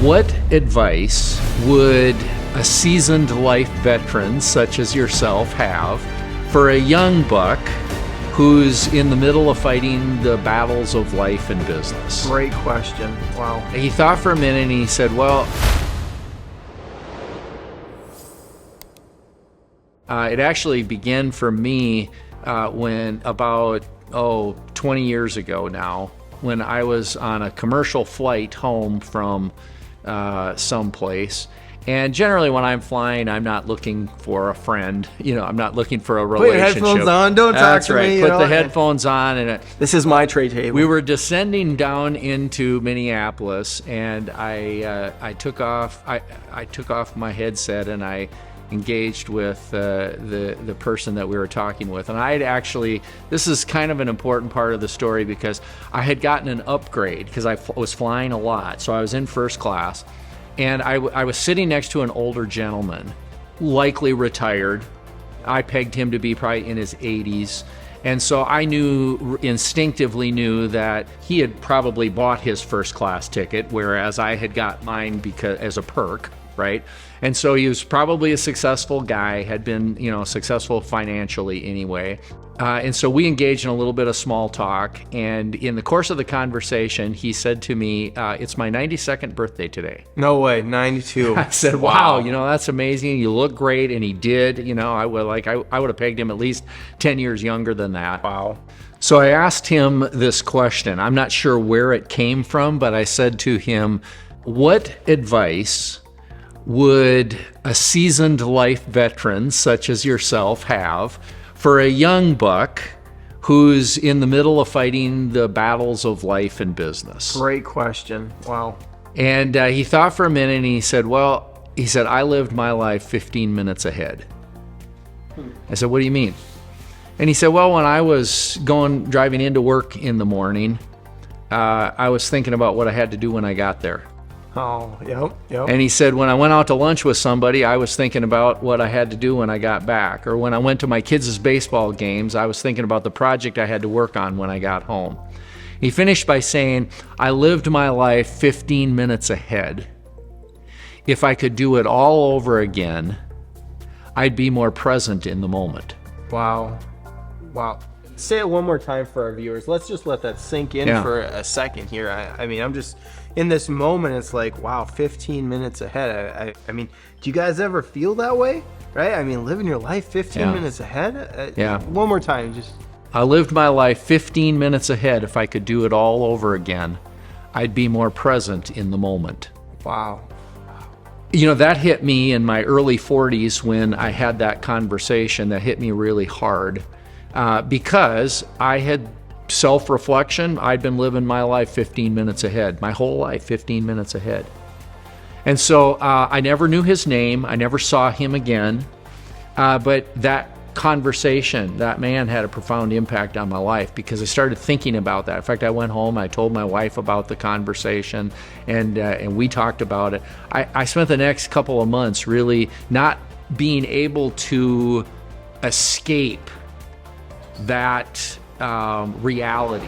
What advice would a seasoned life veteran such as yourself have for a young buck who's in the middle of fighting the battles of life and business? Great question. Wow. He thought for a minute and he said, well, it actually began for me when about 20 years ago now, when I was on a commercial flight home from someplace. And generally when I'm flying, I'm not looking for a friend. I'm not looking for a relationship. Put your headphones on. Don't talk to me. Put the headphones on. And this is my tray table. We were descending down into Minneapolis, and I took off my headset and I engaged with the person that we were talking with. And I had actually, this is kind of an important part of the story because I had gotten an upgrade because I was flying a lot. So I was in first class, and I was sitting next to an older gentleman, likely retired. I pegged him to be probably in his 80s. And so I instinctively knew that he had probably bought his first class ticket, whereas I had got mine as a perk, right? And so he was probably a successful guy, had been, successful financially anyway. And so we engaged in a little bit of small talk. And in the course of the conversation, he said to me, it's my 92nd birthday today. No way, 92. I said, wow, that's amazing. You look great. And he did. I would have pegged him at least 10 years younger than that. Wow. So I asked him this question. I'm not sure where it came from, but I said to him, what advice would a seasoned life veteran such as yourself have for a young buck who's in the middle of fighting the battles of life and business? Great question. Wow. And he thought for a minute and he said, I lived my life 15 minutes ahead. I said, what do you mean? And he said, well, when I was driving into work in the morning, I was thinking about what I had to do when I got there. Oh, yep. And he said, when I went out to lunch with somebody, I was thinking about what I had to do when I got back. Or when I went to my kids' baseball games, I was thinking about the project I had to work on when I got home. He finished by saying, I lived my life 15 minutes ahead. If I could do it all over again, I'd be more present in the moment. Wow. Say it one more time for our viewers. Let's just let that sink in for a second here. I mean, I'm just in this moment. It's like, wow, 15 minutes ahead. I mean, do you guys ever feel that way? Right? I mean, living your life 15 minutes ahead. One more time, just. I lived my life 15 minutes ahead. If I could do it all over again, I'd be more present in the moment. Wow. That hit me in my early 40s when I had that conversation. That hit me really hard. Because I had self-reflection. I'd been living my life 15 minutes ahead, my whole life 15 minutes ahead. And so I never knew his name. I never saw him again. But that conversation, that man had a profound impact on my life because I started thinking about that. In fact, I went home, I told my wife about the conversation, and we talked about it. I spent the next couple of months really not being able to escape that reality.